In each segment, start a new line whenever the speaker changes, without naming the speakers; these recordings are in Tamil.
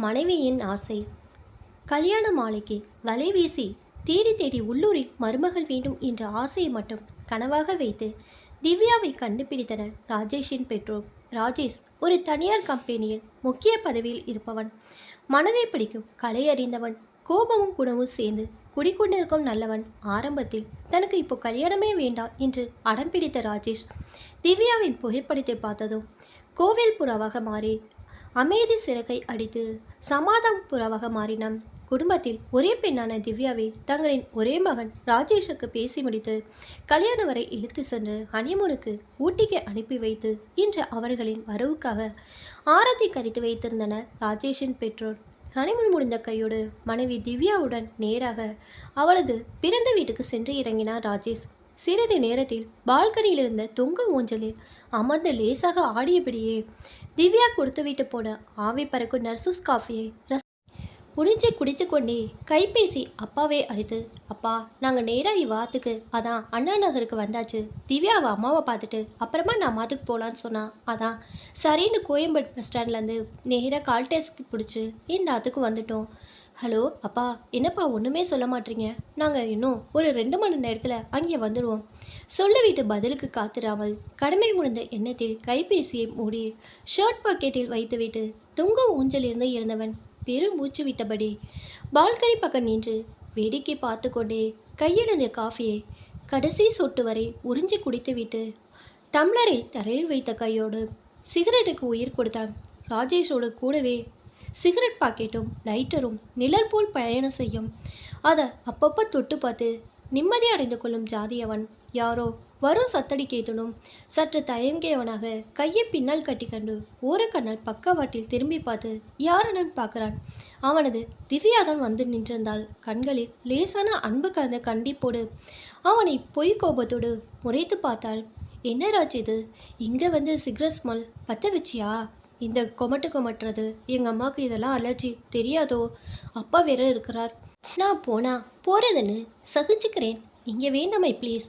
மனைவியின் ஆசை. கல்யாண மாலைக்கு வலை வீசி தேடி தேடி உள்ளூரில் மருமகள் வேண்டும் என்ற ஆசையை மட்டும் கனவாக வைத்து திவ்யாவை கண்டுபிடித்தனர் ராஜேஷின் பெற்றோர். ராஜேஷ் ஒரு தனியார் கம்பெனியில் முக்கிய பதவியில் இருப்பவன். மனதை பிடிக்கும், கலை அறிந்தவன், கோபமும் குணமும் சேர்ந்து குடிக்கொண்டிருக்கும் நல்லவன். ஆரம்பத்தில் தனக்கு இப்போ கல்யாணமே வேண்டாம் என்று அடம் பிடித்த ராஜேஷ் திவ்யாவின் புகைப்படத்தை பார்த்ததும் கோவில் புறாவாக மாறி அமைதி சிறகை அடித்து சமாதான புறாவாக மாறினான். குடும்பத்தில் ஒரே பெண்ணான திவ்யாவை தங்களின் ஒரே மகன் ராஜேஷுக்கு பேசி முடித்து கல்யாணம் வரை இழுத்து சென்று ஹனிமூனுக்கு ஊட்டிக்கு அனுப்பி வைத்து இன்று அவர்களின் வரவுக்காக ஆரத்தி கரித்து வைத்திருந்தனர் ராஜேஷின் பெற்றோர். ஹனிமூன் முடிந்த கையோடு மனைவி திவ்யாவுடன் நேராக அவளது பிறந்த வீட்டுக்கு சென்று இறங்கினார் ராஜேஷ். சிறிது நேரத்தில் பால்கனியில் இருந்த தொங்க ஊஞ்சலில் அமர்ந்து லேசாக ஆடியபடியே திவ்யா கொடுத்துவிட்டு போன ஆவி பறக்கும் நர்சூஸ் காஃபியை உறிஞ்சி குடித்து கொண்டே கைபேசி அப்பாவே அழைத்து, அப்பா நாங்கள் நேராக இவ்வாத்துக்கு அதான் அண்ணா நகருக்கு வந்தாச்சு. திவ்யாவை அம்மாவை பார்த்துட்டு அப்புறமா நான் மாத்துக்கு போகலான்னு சொன்னான். அதான் சரின்னு கோயம்பேடு பஸ் ஸ்டாண்ட்லேருந்து நேராக கால் டேக்ஸி பிடிச்சி இந்த ஆத்துக்கு வந்துட்டோம். ஹலோ அப்பா, என்னப்பா ஒன்றுமே சொல்ல மாட்டீங்க? நாங்கள் இன்னும் ஒரு 2 மணி நேரத்தில் அங்கே வந்துடுவோம். சொல்லிவிட்டு பதிலுக்கு காத்திராமல் கடமை முடிந்த எண்ணத்தில் கைபேசியை மூடி ஷர்ட் பாக்கெட்டில் வைத்துவிட்டு தொங்கும் ஊஞ்சலிருந்து எழுந்தவன் பெரும் மூச்சு விட்டபடி பால்கனி பக்கம் நின்று வேடிக்கை பார்த்து கொண்டே கையிலிருந்த காஃபியை கடைசி சொட்டு வரை உறிஞ்சி குடித்துவிட்டு டம்ளரை தரையில் வைத்த கையோடு சிகரெட்டுக்கு உயிர் கொடுத்தான். ராஜேஷோடு கூடவே சிகரெட் பாக்கெட்டும் லைட்டரும் நிழல் போல் பயணம் செய்யும். அதை அப்பப்போ தொட்டு பார்த்து நிம்மதி அடைந்து கொள்ளும் ஜாதியவன். யாரோ வரும் சத்தடி கேட்டனும் சற்று தயங்கியவனாக கையை பின்னால் கட்டி கண்டு ஓரக்கண்ணால் பக்கவாட்டில் திரும்பி பார்த்து யாரனன் பார்க்குறான். அவனது திவ்யாதான் வந்து நின்றிருந்தாள். கண்களில் லேசான அன்பு கலந்த கண்டிப்போடு அவனை பொய் கோபத்தோடு முறைத்து பார்த்தாள். என்ன ராஜ் இது, இங்கே வந்து சிகரெட் ஸ்மெல் பற்ற வச்சியா? இந்த கொமட்டுறது எங்கள் அம்மாவுக்கு இதெல்லாம் அலர்ஜி தெரியாதோ? அப்பா வேற இருக்கிறார். நான் போகிறதுன்னு சகிச்சுக்கிறேன், இங்கே வேண்டாமை ப்ளீஸ்.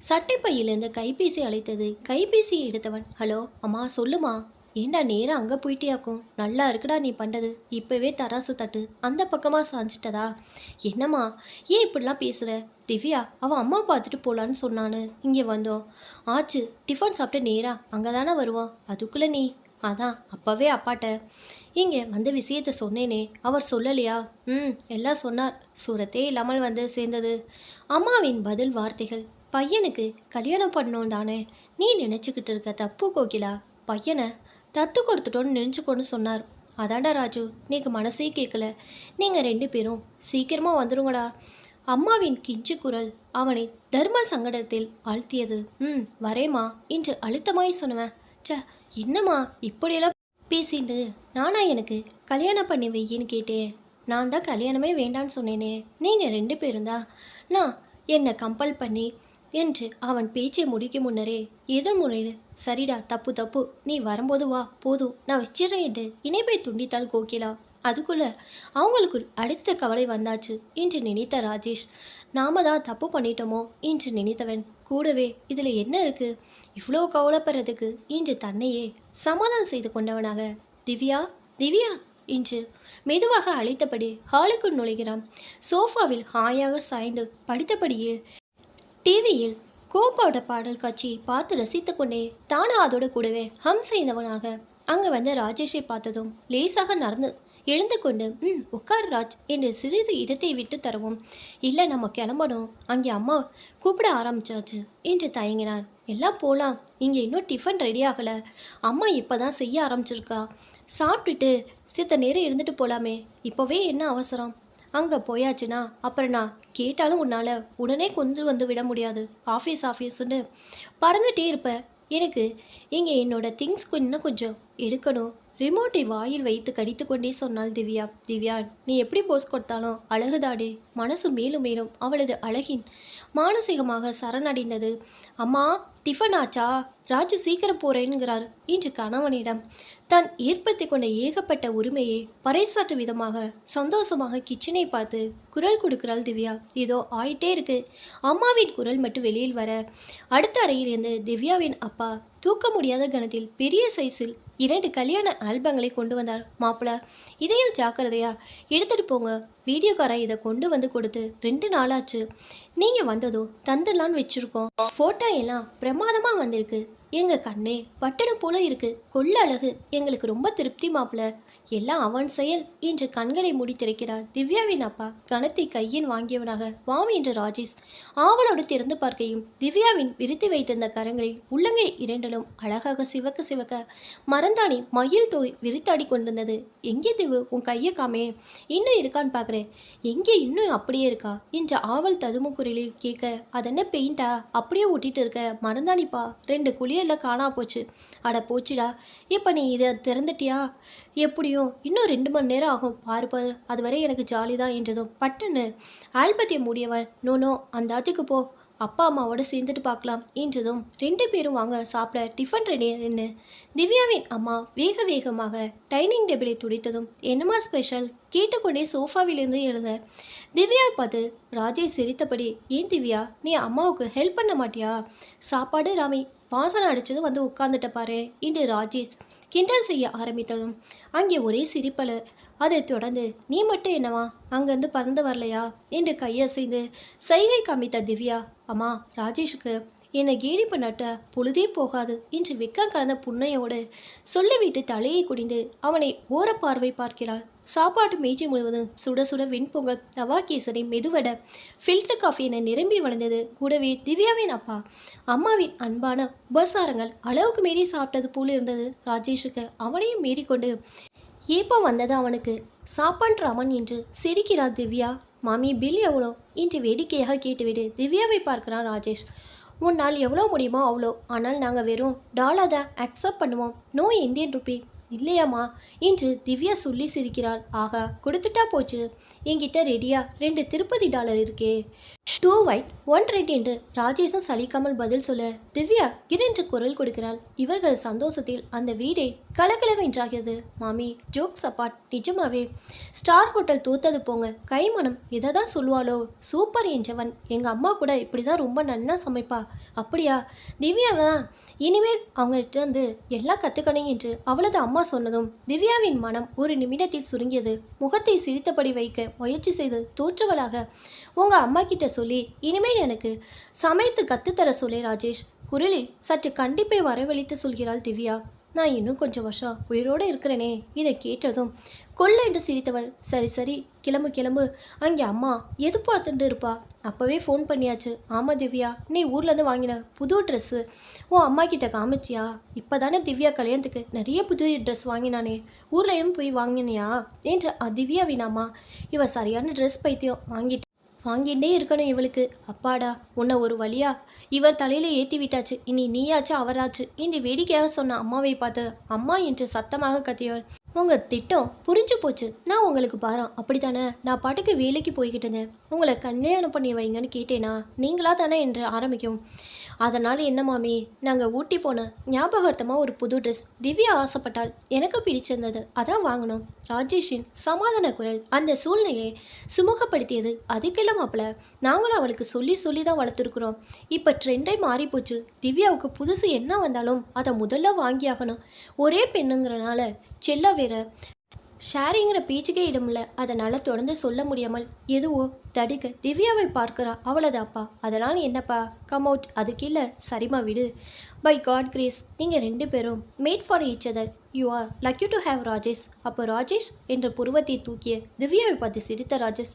சட்டை பையிலேருந்து கைபேசி அழைத்தது. கைபேசியை எடுத்தவன், ஹலோ அம்மா சொல்லுமா. ஏண்டா நேராக அங்கே போயிட்டியாக்கும்? நல்லா இருக்குடா நீ பண்ணுறது. இப்போவே தராசு தட்டு அந்த பக்கமாக சாஞ்சிட்டதா? என்னம்மா ஏன் இப்படிலாம் பேசுகிற? திவ்யா அவன் அம்மா பார்த்துட்டு போகலான்னு சொன்னான்னு இங்கே வந்தோம். ஆச்சு, டிஃபன் சாப்பிட்டு நேராக அங்கே தானே வருவான். அதுக்குள்ளே நீ அதான் அப்போவே அப்பாட்ட இங்கே வந்த விஷயத்தை சொன்னேனே, அவர் சொல்லலையா? எல்லாம் சொன்னார். சூரத்தே இல்லாமல் வந்து சேர்ந்தது. அம்மாவின் பதில் வார்த்தைகள். பையனுக்கு கல்யாணம் பண்ணணும் தானே நீ நினச்சிக்கிட்டு இருக்க தப்பு கோகிலா. பையனை தத்து கொடுத்துட்டோன்னு நினச்சிக்கோன்னு சொன்னார். அதாண்டா ராஜு, நீக்கு மனசே கேட்கல. நீங்கள் 2 பேரும் சீக்கிரமாக வந்துடுங்கடா. அம்மாவின் கிஞ்சு குரல் அவனை தர்ம சங்கடத்தில் ஆழ்த்தியது. வரேம்மா என்று அழுத்தமாய் சொன்னவன், என்னம்மா இப்படியெல்லாம் பேசிட்டு நானா எனக்கு கல்யாணம் பண்ணி வையின்னு கேட்டேன். நான் தான் கல்யாணமே வேண்டான்னு சொன்னேனே. நீங்கள் 2 பேரும் தான் நான் என்னை கம்பல் பண்ணி என்று அவன் பேச்சை முடிக்க முன்னரே எதிர்முறையில், சரிடா தப்பு, நீ வரும்போது வா போதும் நான் வச்சிடறேன் என்று இணைப்பை துண்டித்தாள் கோகிலா. அதுக்குள்ளே அவங்களுக்கு அடுத்த கவலை வந்தாச்சு என்று நினைத்த ராஜேஷ், நாம தான் தப்பு பண்ணிட்டோமோ என்று நினைத்தவன் கூடவே இதில் என்ன இருக்குது இவ்வளோ கவலைப்படுறதுக்கு என்று தன்னையே சமாதானம் செய்து கொண்டவனாக, திவ்யா திவ்யா என்று மெதுவாக அழைத்தபடி ஹாலுக்குள் நுழைகிறான். சோஃபாவில் ஹாயாக சாய்ந்து படித்தபடியே டிவியில் கோபாவோட பாடல் காட்சியை பார்த்து ரசித்து கொண்டே தானும் அதோடு கூடவே ஹம் செய்தவனாக அங்கே வந்த ராஜேஷை பார்த்ததும் லேசாக எழுந்து கொண்டு உட்கார் ராஜ் என்று சிறிது இடத்தை விட்டு தரவும், இல்லை நம்ம கிளம்பணும், அங்கே அம்மா கூப்பிட ஆரம்பிச்சாச்சு என்று தயங்கினார். எல்லாம் போகலாம், இங்கே இன்னும் டிஃபன் ரெடி ஆகலை, அம்மா இப்போ தான் செய்ய ஆரம்பிச்சிருக்கா, சாப்பிட்டுட்டு சித்த நேரம் இருந்துட்டு போகலாமே, இப்போவே என்ன அவசரம்? அங்கே போயாச்சுன்னா அப்புறம் நான் கேட்டாலும் உன்னால் உடனே கொண்டு வந்து விட முடியாது. ஆஃபீஸ்ன்னு பறந்துகிட்டே இருப்ப. எனக்கு இங்கே என்னோடய திங்ஸ் இன்னும் கொஞ்சம் எடுக்கணும். ரிமோட்டை வாயில் வைத்து கடித்து கொண்டே சொன்னாள் திவ்யா. திவ்யா நீ எப்படி போஸ் கொடுத்தாலும் அழகுதாடே. மனசு மேலும் மேலும் அவளது அழகின் மானசீகமாக சரணடைந்தது. அம்மா டிஃபன் ஆச்சா? ராஜு சீக்கிரம் போறேன்கிறார் என்று கணவனிடம் தான் ஏற்படுத்தி கொண்ட ஏகப்பட்ட உரிமையை பறைசாற்று விதமாக சந்தோஷமாக கிச்சனை பார்த்து குரல் கொடுக்கிறாள் திவ்யா. இதோ ஆயிட்டே இருக்கு. அம்மாவின் குரல் மட்டும் வெளியில் வர அடுத்த அறையில் இருந்து திவ்யாவின் அப்பா தூக்க முடியாத கணத்தில் பெரிய சைஸில் 2 கல்யாண ஆல்பங்களை கொண்டு வந்தார். மாப்பிள்ள, இதையும் ஜாக்கிரதையா எடுத்துட்டு போங்க. வீடியோக்காரன் இதை கொண்டு வந்து கொடுத்து 2 நாளாச்சு. நீங்கள் வந்ததும் தந்துடலான்னு வச்சுருக்கோம். ஃபோட்டோ எல்லாம் பிரமாதமாக வந்திருக்கு. எங்கள் கண்ணே பட்டணம் போல இருக்கு. கொள்ள அழகு. எங்களுக்கு ரொம்ப திருப்தி மாப்பிள்ள. எல்லாம் அவன் செயல் என்று கண்களை மூடி திறக்கிறார் திவ்யாவின் அப்பா. கணத்தை கையின் வாங்கியவனாக வாம் என்று ராஜேஷ் ஆவலோடு திறந்து பார்க்கையும் திவ்யாவின் விரித்து வைத்திருந்த கரங்களில் உள்ளங்கை 2லும் அழகாக சிவக்க சிவக்க மரந்தாணி மயில் தோய் விரித்தாடி கொண்டிருந்தது. எங்கே திவு, உன் கையை காமே. இன்னும் இருக்கான்னு பார்க்குறேன். எங்கே இன்னும் அப்படியே இருக்கா என்ற ஆவல் ததுமு குரலில் கேட்க, அதென்ன பெயிண்டா அப்படியே ஒட்டிட்டு இருக்க? மரந்தாணிப்பா, 2 குளியலில் காணா போச்சு. அட போச்சுடா. இப்போ நீ இதை திறந்துட்டியா? எப்படியும் இன்னும் 2 மணி நேரம் ஆகும் பாரு. அதுவரை எனக்கு ஜாலி தான் என்றதும் பட்டுன்னு ஆல்பத்தை மூடியவன், நோ அந்த ஆத்துக்கு போ, அப்பா அம்மாவோட சேர்ந்துட்டு பார்க்கலாம் என்றதும் 2 பேரும் வாங்க சாப்பிட டிஃபன் ரெடி நின்று திவ்யாவின் அம்மா வேக வேகமாக டைனிங் டேபிளை துடைத்ததும் என்னம்மா ஸ்பெஷல் கேட்டுக்கொண்டே சோஃபாவிலிருந்து எழுத திவ்யாவை பார்த்து ராஜேஷ் சிரித்தபடி, ஏன் திவ்யா, நீ அம்மாவுக்கு ஹெல்ப் பண்ண மாட்டியா? சாப்பாடு ராமி, வாசனை அடித்ததும் வந்து உட்கார்ந்துட்ட பாரு என்று ராஜேஷ் கிண்டல் செய்ய ஆரம்பித்ததும் அங்கே ஒரே சிரிப்பலை. அதைத் தொடர்ந்து, நீ மட்டும் என்னவா அங்கேருந்து பறந்து வரலையா என்று கையசைந்து சைகை காமித்த திவ்யா, அம்மா ராஜேஷுக்கு என்னை கேலி பண்ணட்ட பொழுதே போகாது என்று வெக்கம் கலந்த புன்னையோடு சொல்லிவிட்டு தலையை குடிந்து அவனை ஓரப்பார்வை பார்க்கிறாள். சாப்பாட்டு மேஜை முழுவதும் சுட சுட வெண்பொங்கல், தவா கேசரி, மெதுவட, ஃபில்டர் காஃபி என நிரம்பி வளர்ந்தது. கூடவே திவ்யாவின் அப்பா அம்மாவின் அன்பான உபசாரங்கள் அளவுக்கு மீறி சாப்பிட்டது போல இருந்தது ராஜேஷுக்கு. அவனையும் மீறிக்கொண்டு ஏப்போ வந்தது அவனுக்கு. சாப்பான் ராமன் என்று சிரிக்கிறார் திவ்யா. மாமி, பில் எவ்வளோ என்று வேடிக்கையாக கேட்டுவிடு திவ்யாவை பார்க்கிறான் ராஜேஷ். உன்னால் எவ்வளோ முடியுமோ அவ்வளோ, ஆனால் நாங்கள் வெறும் டாலர் தான் அக்செப்ட் பண்ணுவோம், நோ இந்தியன் ருப்பி. இல்லையாம்மா என்று திவ்யா சொல்லி சிரிக்கிறாள். ஆகா, கொடுத்துட்டா போச்சு. என்கிட்ட ரெடியா 2 திருப்பதி டாலர் இருக்கே. 2 ஒயிட் 1 ரெட் என்று ராஜேஷும் சலிக்காமல் பதில் சொல்ல திவ்யா கிரென்று குரல் கொடுக்கிறாள். இவர்கள் சந்தோஷத்தில் அந்த வீடே கலகலவென்றாகிறது. மாமி, ஜோக்ஸ் அப்பார்ட், நிஜமாவே ஸ்டார் ஹோட்டல் தோத்தது போங்க. கைமணம் இதை தான் சொல்லுவாளோ? சூப்பர் என்றவன், எங்கள் அம்மா கூட இப்படி தான் ரொம்ப நன்னா சமைப்பா. அப்படியா? திவ்யாவை தான் இனிமேல் அவங்ககிட்ட வந்து எல்லாம் கற்றுக்கணும் என்று அவளது அம்மா சொன்னதும் திவ்யாவின் மனம் ஒரு நிமிடத்தில் சுருங்கியது. முகத்தை சிரித்தபடி வைக்க முயற்சி செய்து தோற்றவளாக, உங்கள் அம்மா கிட்ட சொல்லி இனிமேல் எனக்கு சமைத்து கற்றுத்தர சொல்லி ராஜேஷ் குரலில் சற்று கண்டிப்பை வரவழைத்து சொல்கிறாள் திவ்யா. நான் இன்னும் கொஞ்சம் வருஷம் உயிரோடு இருக்கிறேனே. இதை கேட்டதும் கொள்ள என்று சிரித்தவள், சரி சரி கிளம்பு. அங்கே அம்மா எது பார்த்துட்டு இருப்பா. அப்போவே ஃபோன் பண்ணியாச்சு. ஆமாம் திவ்யா, நீ ஊர்லேருந்து வாங்கின புது ட்ரெஸ்ஸு உன் அம்மா கிட்ட காமிச்சியா? இப்போ தானே திவ்யா கல்யாணத்துக்கு நிறைய புது ட்ரெஸ் வாங்கினானே, ஊர்லேயும் போய் வாங்கினியா என்று திவ்யாவின் அம்மா, இவ சரியான ட்ரெஸ் பைத்தியம், வாங்கிட்டே இருக்கணும் இவளுக்கு. அப்பாடா, உன்னை ஒரு வழியா இவர் தலையில் ஏற்றி விட்டாச்சு. இனி நீயாச்சு அவராச்சு என்று வேடிக்கையாக சொன்ன அம்மாவை பார்த்து அம்மா என்று சத்தமாக கத்தியவள், உங்கள் திட்டம் புரிஞ்சு போச்சு. நான் உங்களுக்கு பாரம், அப்படித்தானே? நான் பாட்டுக்கு வேலைக்கு போய்கிட்டு இருந்தேன். உங்களை கல்யாணம் பண்ணி வைங்கன்னு கேட்டேனா? நீங்களா தானே என்று ஆரம்பிக்கும். அதனால் என்ன மாமி, நாங்கள் ஊட்டி போன ஞாபகார்த்தமாக ஒரு புது ட்ரெஸ் திவ்யா ஆசைப்பட்டால் எனக்கு பிடிச்சிருந்தது, அதான் வாங்கணும். ராஜேஷின் சமாதான குரல் அந்த சூழ்நிலையை சுமூகப்படுத்தியது. அதுக்கெல்லாம் மாப்பிள்ள, நாங்களும் அவளுக்கு சொல்லி சொல்லி தான் வளர்த்துருக்குறோம். இப்போ ட்ரெண்டே மாறிப்போச்சு. திவ்யாவுக்கு புதுசு என்ன வந்தாலும் அதை முதல்ல வாங்கியாகணும். ஒரே பெண்ணுங்கிறனால செல்ல வேற ஷேரிங்கிற பேச்சுக்கே இடமில்ல. அதனால் தொடர்ந்து சொல்ல முடியாமல் எதுவோ தடுக்க திவ்யாவை பார்க்கிறா அவளது அப்பா. அதனால் என்னப்பா, கம் அவுட். அதுக்கு இல்லை, சரிமா விடு. பை காட் கிரேஸ் நீங்கள் 2 பேரும் made for each other. You are lucky to have Rajesh. அப்போ ராஜேஷ் என்ற புருவத்தை தூக்கிய திவ்யாவை பார்த்து சிரித்த ராஜேஷ்,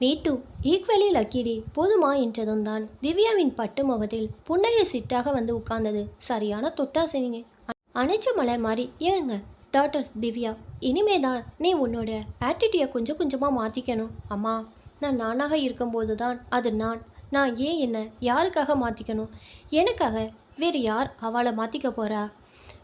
மீட்டு ஈக்வலி லக்கிடி போதுமா என்றதும் தான் திவ்யாவின் பட்டு முகத்தில் புன்னகை சிட்டாக வந்து உட்கார்ந்தது. சரியான தொட்டாசினிங்க, அணைச்ச மலர் மாதிரி. ஏங்க டாட்டர்ஸ் திவ்யா, இனிமே தான் நீ உன்னோட ஆட்டிடியூடை கொஞ்சம் கொஞ்சமாக மாற்றிக்கணும். அம்மா, நான் நானாக இருக்கும்போது தான் அது நான் ஏன் என்ன யாருக்காக மாற்றிக்கணும்? எனக்காக வேறு யார் அவளை மாற்றிக்க போகிறா?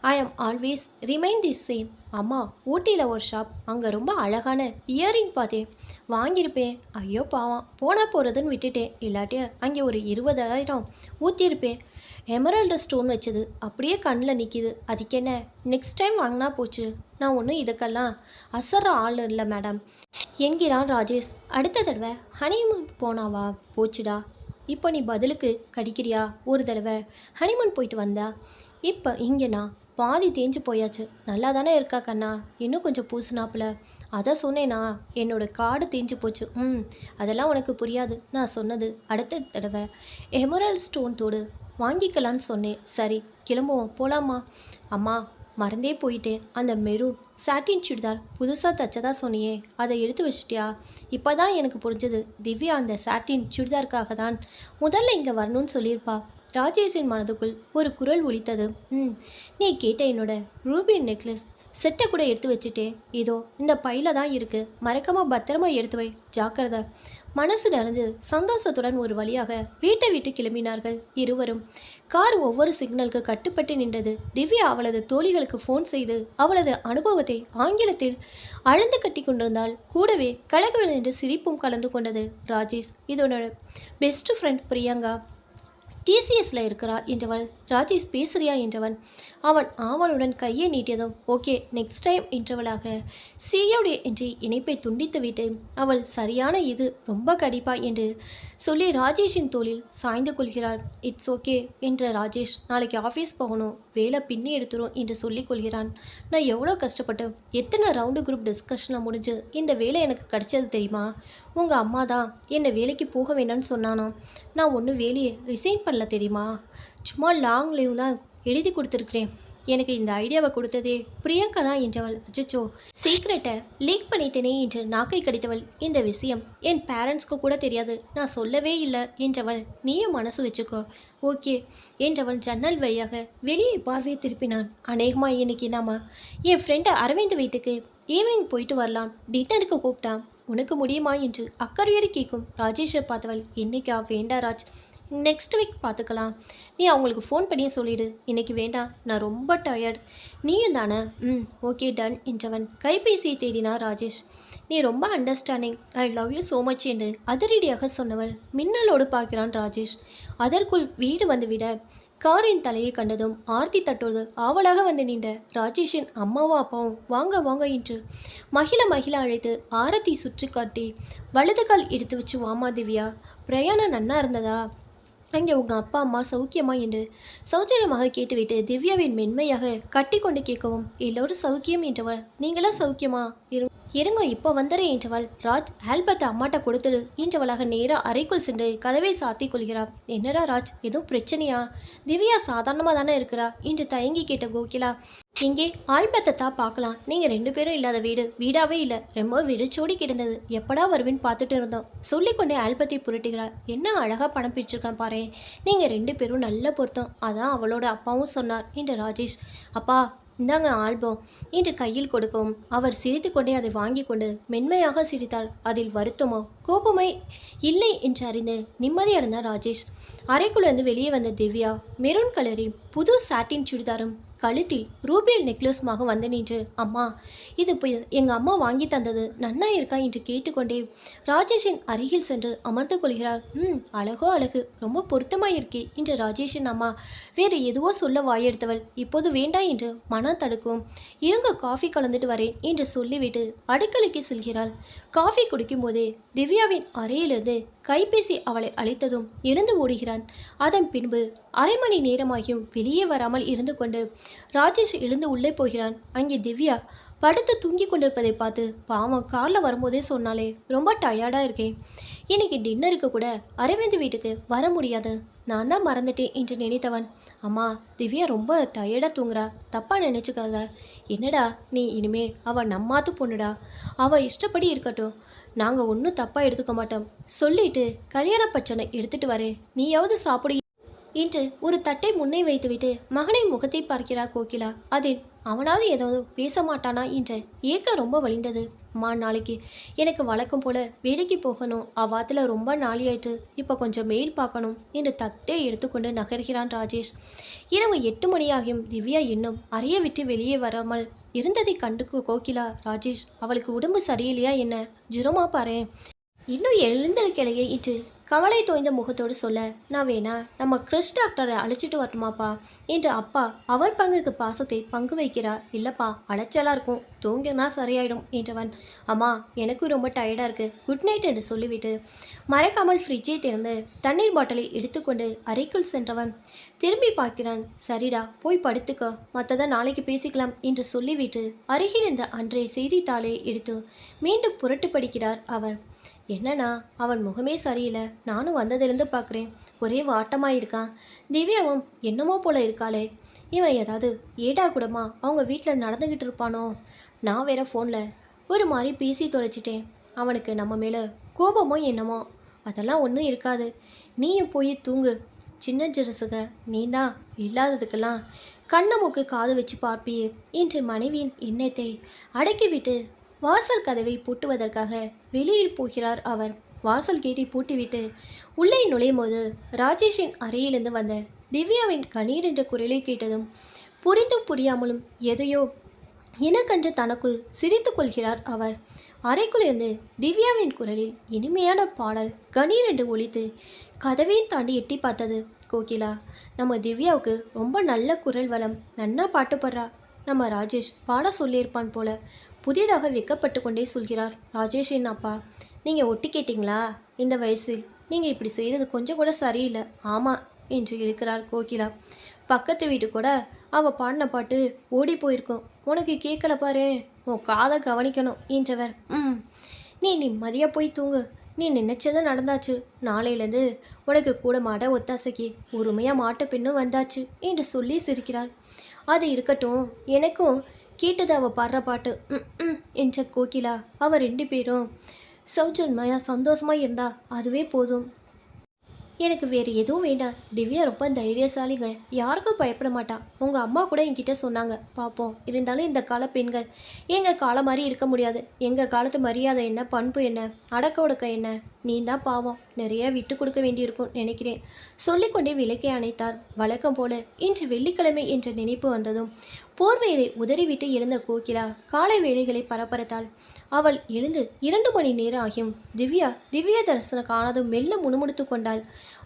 ஐ ஆம் ஆல்வேஸ் ரிமைன் தி சேம். அம்மா, ஊட்டியில் ஒரு ஷாப், அங்கே ரொம்ப அழகான இயரிங் பார்த்தேன், வாங்கியிருப்பேன். ஐயோ பாவம், போனால் போகிறதுன்னு விட்டுட்டேன். இல்லாட்டி அங்கே ஒரு 20,000 ஊற்றியிருப்பேன். எமரல்டு ஸ்டோன் வச்சது அப்படியே கண்ணில் நிற்கிது. அதுக்கு என்ன, நெக்ஸ்ட் டைம் வாங்கினா போச்சு. நான் ஒன்றும் இதுக்கெல்லாம் அசர ஆள் இல்லை மேடம் என்கிறான் ராஜேஷ். அடுத்த தடவை ஹனிமூன் போனாவா போச்சுடா. இப்போ நீ பதிலுக்கு கடிக்கிறியா? ஒரு தடவை ஹனிமூன் போயிட்டு வந்தா, இப்போ இங்கேண்ணா பாதி தேஞ்சு போயாச்சு. நல்லா தானே இருக்கா கண்ணா? இன்னும் கொஞ்சம் பூசுனாப்புல. அதை சொன்னேனா, என்னோட காடு தேஞ்சு போச்சு. அதெல்லாம் உனக்கு புரியாது. நான் சொன்னது அடுத்த தடவை எமரல் ஸ்டோன் தோடு வாங்கிக்கலான்னு சொன்னேன். சரி, கிளம்புவோம், போகலாமா? அம்மா, மறந்தே போயிட்டேன். அந்த மெரூன் சாட்டின் சுடிதார் புதுசாக தச்சதா சொன்னியே, அதை எடுத்து வச்சிட்டியா? இப்போ தான் எனக்கு புரிஞ்சது, திவ்யா அந்த சாட்டின் சுடிதாருக்காக தான் முதல்ல இங்கே வரணும்னு சொல்லியிருப்பா. ராஜேஷின் மனதுக்குள் ஒரு குரல் ஒலித்தது. நீ கேட்ட என்னோட ரூபி நெக்லஸ் செட்டை கூட எடுத்து வச்சுட்டேன். இதோ இந்த பையில தான் இருக்குது. மறக்காமல் பத்திரமா எடுத்து வை, ஜாக்கிரதை. மனசு நிறைஞ்சு சந்தோஷத்துடன் ஒரு வழியாக வீட்டை விட்டு கிளம்பினார்கள் இருவரும். கார் ஒவ்வொரு சிக்னலுக்கு கட்டுப்பட்டு நின்றது. திவ்யா அவளது தோழிகளுக்கு ஃபோன் செய்து அவளது அனுபவத்தை ஆங்கிலத்தில் அழுந்து கட்டி கொண்டிருந்தால், கூடவே கலகவில் என்று சிரிப்பும் கலந்து கொண்டது. ராஜேஷ் இதோட பெஸ்ட் ஃப்ரெண்ட் பிரியங்கா டிசிஎஸ்ல இருக்கிறா என்றவள். ராஜேஷ் பேசுறியா என்றவன். அவன் ஆவலுடன் கையை நீட்டியதும் ஓகே நெக்ஸ்ட் டைம் என்றவளாக சியோடைய என்று இணைப்பை துண்டித்துவிட்டு அவள் சரியான இது ரொம்ப கடிப்பா என்று சொல்லி ராஜேஷின் தோளில் சாய்ந்து கொள்கிறாள். இட்ஸ் ஓகே என்ற ராஜேஷ் நாளைக்கு ஆஃபீஸ் போகணும், வேலை பின்னி எடுத்துரும் என்று சொல்லிக் கொள்கிறான். நான் எவ்வளோ கஷ்டப்பட்டு எத்தனை ரவுண்டு குரூப் டிஸ்கஷனில் முடிஞ்சு இந்த வேலை எனக்கு கிடைச்சது தெரியுமா? உங்கள் அம்மா தான் என்னை வேலைக்கு போக வேண்டாம்னு சொன்னானா. நான் ஒன்றும் வேலையை ரிசைன் பண்ணல தெரியுமா. சும்மா லாங் லீவ் தான் எழுதி கொடுத்துருக்குறேன். எனக்கு இந்த ஐடியாவை கொடுத்ததே பிரியங்கா தான் என்றவள். அச்சோ, சீக்ரெட்டை லீக் பண்ணிட்டேனே என்று நாக்கை கடித்தவள். இந்த விஷயம் என் பேரண்ட்ஸ்க்கு கூட தெரியாது, நான் சொல்லவே இல்லை என்றவள். நீயும் மனசு வச்சுக்கோ ஓகே என்றவன் ஜன்னல் வழியாக வெளியே பார்வையை திருப்பினான். அநேகமாக இன்னைக்கு நாம என் ஃப்ரெண்டை அரவிந்த் வீட்டுக்கு ஈவினிங் போயிட்டு வரலாம், டின்னருக்கு கூப்பிட்டான். உனக்கு முடியுமா என்று அக்கறையோடு கேட்கும் ராஜேஷை பார்த்தவள். இன்னைக்கா? வேண்டா ராஜ், நெக்ஸ்ட் வீக் பார்த்துக்கலாம். நீ அவங்களுக்கு ஃபோன் பண்ணியே சொல்லிடு. இன்றைக்கி வேண்டாம், நான் ரொம்ப டயர்ட். நீயும் தானே? ஓகே டன் என்றவன் கைபேசியை தேடினார் ராஜேஷ். நீ ரொம்ப understanding, I love you so much என்று அதிரடியாக சொன்னவள். மின்னலோடு பார்க்கிறான் ராஜேஷ். அதற்குள் வீடு வந்துவிட காரின் தலையை கண்டதும் ஆர்த்தி தட்டுவது ஆவலாக வந்து நின்ற ராஜேஷின் அம்மாவும் அப்பாவும் வாங்க வாங்க என்று மகிழ அழைத்து ஆரத்தி சுற்றி காட்டி வலது கால் எடுத்து வச்சு வாமா திவ்யா, பிரயாணம் நன்னா இருந்ததா? அங்கே உங்கள் அப்பா அம்மா சௌக்கியமா என்று சௌச்சரியமாக கேட்டுவிட்டு திவ்யாவின் மென்மையாக கட்டி கொண்டு கேட்கவும், எல்லோரும் சௌக்கியம் என்றவள். நீங்களாம் சௌக்கியமா? இருங்க இப்போ வந்துடுறேன் என்றவள். ராஜ் ஆல்பத்தை அம்மாட்ட கொடுத்துடு என்றவளாக நேராக அறைக்குள் சென்று கதவை சாத்தி கொள்கிறார். என்னடா ராஜ், எதுவும் பிரச்சனையா? திவ்யா சாதாரணமாக தானே இருக்கிறா என்று தயங்கி கேட்ட கோகிலா. இங்கே ஆல்பத்தை தான் பார்க்கலாம், நீங்கள் 2 பேரும் இல்லாத வீடாகவே இல்லை, ரொம்ப வெறிச்சோடி கிடந்தது. எப்படா வருவேன்னு பார்த்துட்டு இருந்தோம் சொல்லிக்கொண்டே ஆல்பத்தை புரட்டுகிறார். என்ன அழகாக பணம் பிடிச்சிருக்கான் பாரு, நீங்கள் 2 பேரும் நல்ல பொருத்தம், அதான் அவளோட அப்பாவும் சொன்னார் என்று ராஜேஷ். அப்பா இந்தாங்க ஆல்பம் என்று கையில் கொடுக்கவும் அவர் சிரித்து கொண்டே அதை வாங்கி கொண்டு மென்மையாக சிரித்தாள். அதில் வருத்தமோ கோபமே இல்லை என்று அறிந்து நிம்மதியடைந்தார் ராஜேஷ். அறைக்குள்ளேருந்து வெளியே வந்த திவ்யா மெரூன் கலரில் புது சாட்டின் சுடிதாரும் கழுத்தில் ரூபியல் நெக்லஸுமாக வந்து நின்று, அம்மா இது எங்கள் அம்மா வாங்கி தந்தது, நன்னா இருக்கா என்று கேட்டுக்கொண்டே ராஜேஷின் அருகில் சென்று அமர்ந்து கொள்கிறார். அழகோ அழகு, ரொம்ப பொருத்தமாக இருக்கே என்று ராஜேஷின் அம்மா வேறு எதுவோ சொல்ல வாயெடுத்தவள் இப்போது வேண்டாம் என்று மனம் தடுக்கும். இருங்க காஃபி கலந்துட்டு வரேன் என்று சொல்லிவிட்டு அடுக்கலைக்கு செல்கிறாள். காஃபி குடிக்கும் போதே திவ்யாவின் அறையிலிருந்து கைபேசி அவளை அழைத்ததும் எழுந்து ஓடுகிறான். அதன் பின்பு அரை மணி நேரமாகியும் வெளியே வராமல் இருந்து கொண்டு ராஜேஷ் எழுந்து உள்ளே போகிறான். அங்கே திவ்யா படுத்து தூங்கி கொண்டிருப்பதை பார்த்து பாவம் காரில் வரும்போதே சொன்னாலே ரொம்ப டயர்டாக இருக்கேன், இன்னைக்கு டின்னருக்கு கூட அரவிந்த் வீட்டுக்கு வர முடியாது, நான் தான் மறந்துட்டேன் என்று நினைத்தவன். அம்மா திவ்யா ரொம்ப டயர்டாக தூங்குறா, தப்பாக நினச்சிக்காத. என்னடா நீ, இனிமே அவள் நம்மாத்து பொண்ணுடா, அவள் இஷ்டப்படி இருக்கட்டும், நாங்கள் ஒன்றும் தப்பாக எடுத்துக்க மாட்டோம் சொல்லிட்டு கல்யாண பச்சனை எடுத்துகிட்டு வரேன், நீயாவது சாப்பிடு என்று ஒரு தட்டை முன்னே வைத்துவிட்டு மகனின் முகத்தை பார்க்கிறார் கோகிலா. அதில் அவனாவது ஏதாவது பேச மாட்டானா என்ற ஏக்கம் ரொம்ப வலிந்தது. அம்மா நாளைக்கு எனக்கு வழக்கம் போல் வேலைக்கு போகணும், அவ்வாத்தில் ரொம்ப நாளியாயிட்டு, இப்போ கொஞ்சம் மெயில் பார்க்கணும் என்று தட்டை எடுத்துக்கொண்டு நகர்கிறான் ராஜேஷ். இரவு 8 மணியாகியும் திவ்யா இன்னும் அறையை விட்டு வெளியே வராமல் இருந்ததை கண்டு கோகிலா, ராஜேஷ் அவளுக்கு உடம்பு சரியில்லையா என்ன, ஜுரமா பாரு, இன்னும் எழுந்திருக்கலையே இன்று கவலை தோய்ந்த முகத்தோடு சொல்ல, நான் வேணா நம்ம கிறிஸ் டாக்டரை அழைச்சிட்டு வரட்டுமாப்பா என்று அப்பா அவர் பங்குக்கு பாசத்தை பங்கு வைக்கிறார். இல்லைப்பா, அலைச்சலாக இருக்கும், தூங்கினா சரியாயிடும் என்றவன், அம்மா எனக்கும் ரொம்ப டயர்டாக இருக்குது, குட் நைட் என்று சொல்லிவிட்டு மறைக்காமல் ஃப்ரிட்ஜை திறந்து தண்ணீர் பாட்டிலை எடுத்துக்கொண்டு அறைக்குள் சென்றவன் திரும்பி பார்க்கிறான். சரிடா, போய் படுத்துக்க, மற்றதை நாளைக்கு பேசிக்கலாம் என்று சொல்லிவிட்டு அருகில் இருந்த அன்றைய செய்தித்தாளை எடுத்து மீண்டும் புரட்டு படிக்கிறார் அவர். என்னன்னா அவன் முகமே சரியில்லை, நானும் வந்ததிலிருந்து பார்க்குறேன், ஒரே வாட்டமாக இருக்கான். திவ்யாவும் என்னமோ போல இருக்காளே, இவன் ஏதாவது ஏடா கூடமா அவங்க வீட்டில் நடந்துக்கிட்டு இருப்பானோ. நான் வேற ஃபோனில் ஒரு மாதிரி பேசி தொலைச்சிட்டேன், அவனுக்கு நம்ம மேலே கோபமோ என்னமோ. அதெல்லாம் ஒன்றும் இருக்காது, நீயும் போய் தூங்கு. சின்ன ஜெரசுக நீ தான் இல்லாததுக்கெல்லாம் கண்ணை மூக்கு காது வச்சு பார்ப்பியே என்று மனைவியின் எண்ணத்தை அடக்கிவிட்டு வாசல் கதவை பூட்டுவதற்காக வெளியில் போகிறார் அவர். வாசல் கேட்டை பூட்டிவிட்டு உள்ளே நுழையும் போது ராஜேஷின் அறையிலிருந்து வந்த திவ்யாவின் கணீர் என்ற குரலை கேட்டதும் புரிந்தும் புரியாமலும் எதையோ இனக்கன்று தனக்குள் சிரித்து கொள்கிறார் அவர். அறைக்குள் இருந்து திவ்யாவின் குரலில் இனிமையான பாடல் கணீர் என்று ஒலித்து கதவையும் தாண்டி எட்டி பார்த்தது கோகிலா. நம்ம திவ்யாவுக்கு ரொம்ப நல்ல குரல் வளம், நன்னா பாட்டு பாடுறா, நம்ம ராஜேஷ் பாட சொல்லியிருப்பான் போல புதிதாக வெக்கப்பட்டு கொண்டே சொல்கிறார் ராஜேஷின் அப்பா. நீங்கள் ஒட்டி கேட்டிங்களா, இந்த வயசில் நீங்கள் இப்படி செய்கிறது கொஞ்சம் கூட சரியில்லை. ஆமாம் என்று இழுக்கிறார் கோகிலா. பக்கத்து வீட்டு கூட அவள் பாடின பாட்டு ஓடி போயிருக்கோம், உனக்கு கேட்கல பாரு, உன் காதை கவனிக்கணும் என்றவர். நீ நிம்மதியாக போய் தூங்கு, நீ நினைச்சதும் நடந்தாச்சு, நாளையிலேருந்து உனக்கு கூட மாட ஒத்தாசைக்கு உரிமையாக மாட்டு பெண்ணும் வந்தாச்சு என்று சொல்லி சிரிக்கிறார். அது இருக்கட்டும், எனக்கும் கேட்டது அவள் பாடுற பாட்டு என்ற கோகிலா. அவர் 2 பேரும் சௌஜன்மையாக சந்தோஷமாக இருந்தா அதுவே போதும், எனக்கு வேறு எதுவும் வேண்டாம். திவ்யா ரொம்ப தைரியசாலிங்க, யாருக்கும் பயப்பட மாட்டா. உங்கள் அம்மா கூட என்கிட்ட சொன்னாங்க. பார்ப்போம், இருந்தாலும் இந்த கால பெண்கள் எங்கள் காலம் மாதிரி இருக்க முடியாது. எங்கள் காலத்து மரியாதை என்ன, பண்பு என்ன, அடக்க ஒடுக்க என்ன, நீ தான் பாவம், நிறைய விட்டு கொடுக்க வேண்டியிருக்கும் நினைக்கிறேன் சொல்லிக்கொண்டே விளக்கை அணைத்தார். வழக்கம் போல இன்று வெள்ளிக்கிழமை என்ற நினைப்பு வந்ததும் போர்வையை உதறிவிட்டு எழுந்த கோகிலா காலை வேலைகளை பரபரத்தாள். அவள் எழுந்து 2 மணி நேரம் ஆகியும் திவ்யா தரிசனம் காணாதும் மெல்ல முணுமுணுத்து கொண்டாள்.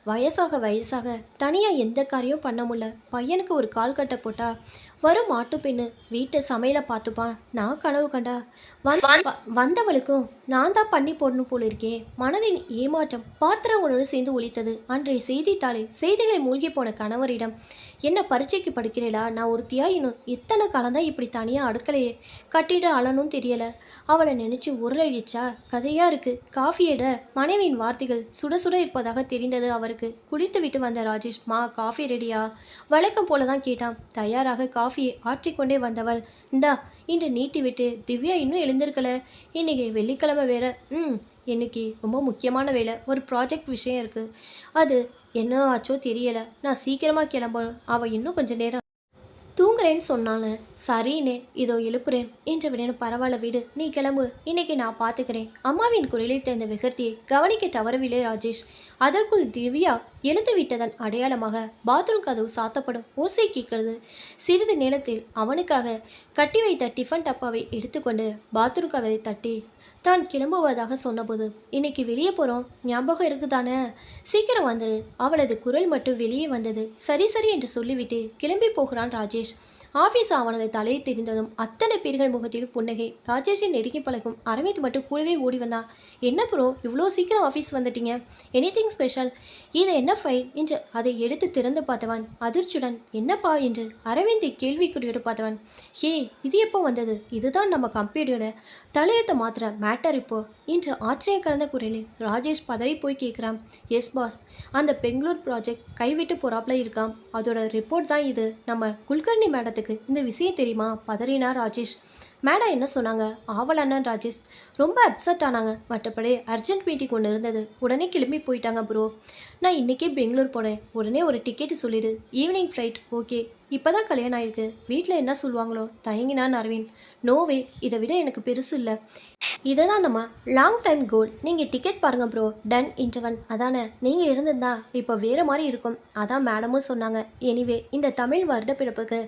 வயசாக தனியாக எந்த காரியம் பண்ண முடியல. பையனுக்கு ஒரு கால் கட்ட போட்டா வரும் மாட்டு பெண்ணு வீட்டை சமையலை பார்த்துப்பான், நான் கனவு கண்டா வந்தவளுக்கும் நான் தான் பண்ணி போடணும் போல இருக்கேன். மனதின் ஏமாற்றம் பாத்திரங்களோடு சேர்ந்து ஒலித்தது. அன்றைய செய்தித்தாளில் செய்திகளை மூழ்கி போன கணவரிடம், என்ன பரீட்சைக்கு படிக்கிறீளா, நான் ஒருத்தியா இன்னும் எத்தனை காலம்தான் இப்படி தனியாக அடுக்கலையே கட்டிட்டு அழனும் தெரியலை. அவளை நினச்சி உருளடிச்சா கதையாக இருக்குது. காஃபியிட மனைவியின் வார்த்தைகள் சுட சுட இருப்பதாக தெரிந்தது அவருக்கு. குளித்து விட்டு வந்த ராஜேஷ், மா காஃபி ரெடியா, வழக்கம் போல தான் கேட்டான். தயாராக காஃபியை ஆற்றிக்கொண்டே வந்தவள், இந்தா இன்று நீட்டி விட்டு, திவ்யா இன்னும் எழுந்திருக்கல, இன்னைக்கு வெள்ளிக்கிழமை வேற. இன்னைக்கு ரொம்ப முக்கியமான வேலை, ஒரு ப்ராஜெக்ட் விஷயம் இருக்குது, அது என்ன ஆச்சோ தெரியலை, நான் சீக்கிரமாக கிளம்பணும், அவள் இன்னும் கொஞ்சம் நேரம் தூங்குறேன்னு சொன்னான்னு. சரின்னு இதோ எழுப்புறேன் என்றவனேன்னு. பரவாயில்ல வீடு, நீ கிளம்பு, இன்னைக்கு நான் பார்த்துக்கிறேன். அம்மாவின் குரலில் தந்த விகர்த்தியை கவனிக்க தவறவில்லை ராஜேஷ். அதற்குள் திவ்யா எழுந்து விட்டதன் அடையாளமாக பாத்ரூம் கதவு சாத்தப்படும் ஓசை கேட்கிறது. சிறிது நேரத்தில் அவனுக்காக கட்டி வைத்த டிஃபன் டப்பாவை எடுத்துக்கொண்டு பாத்ரூம் கதவை தட்டி தான் கிளம்புவதாக சொன்னபோது, இன்னைக்கு வெளியே போகிறோம் ஞாபகம் இருக்குதானே, சீக்கிரம் வந்துரு. அவளது குரல் மட்டும் வெளியே வந்தது. சரி சரி என்று சொல்லிவிட்டு கிளம்பி போகிறான் ராஜேஷ். ஆஃபீஸ் அவனது தலையை தெரிந்ததும் அத்தனை பேர்கள் முகத்தில் புன்னகை. ராஜேஷின் நெருங்கி பழகும் அரவிந்த் மட்டும் கூடவே ஓடி வந்தான். என்ன ப்ரோ, இவ்வளோ சீக்கிரம் ஆஃபீஸ் வந்துட்டீங்க, எனிதிங் ஸ்பெஷல், இது என்ன ஃபைல் என்று அதை எடுத்து திறந்து பார்த்தவன் அதிர்ச்சியுடன், என்னப்பா என்று அரவிந்தை கேள்விக்குறியோடு பார்த்தவன், ஹே இது எப்போ வந்தது, இதுதான் நம்ம கம்பெனியோட தலையெழுத்த மாத்திர மேட்டர் இப்போ என்று ஆச்சரிய கலந்த குரலில் ராஜேஷ் பதறி போய் கேட்குறான். எஸ் பாஸ், அந்த பெங்களூர் ப்ராஜெக்ட் கைவிட்டு போறாப்புல இருக்கான், அதோட ரிப்போர்ட் தான் இது. நம்ம குல்கர்னி மேடத்துக்கு இந்த விஷயம் தெரியுமா, பதறினார் ராஜேஷ். மேடம் என்ன சொன்னாங்க? ஆவல் அண்ணன் ராஜேஷ் ரொம்ப அப்செட் ஆனாங்க. மற்றபடி அர்ஜென்ட் மீட்டிங் ஒன்று இருந்தது. உடனே கிளம்பி போயிட்டாங்க ப்ரோ. நான் இன்றைக்கே பெங்களூர் போகிறேன். உடனே ஒரு டிக்கெட்டு சொல்லிடு. Evening flight. ஓகே. இப்போ தான் கல்யாணம் ஆயிருக்கு. வீட்டில் என்ன சொல்லுவாங்களோ தயங்கினான் அரவிந்த். நோவே, இதை விட எனக்கு பெருசு இல்லை. இதை தான் நம்ம லாங் டைம் கோல். நீங்கள் டிக்கெட் பாருங்கள் ப்ரோ. டன் இன்டர்வன் அதானே? நீங்கள் இருந்திருந்தா இப்போ வேறு மாதிரி இருக்கும். அதான் மேடமும் சொன்னாங்க. எனிவே இந்த தமிழ் வருட பிறப்புக்கு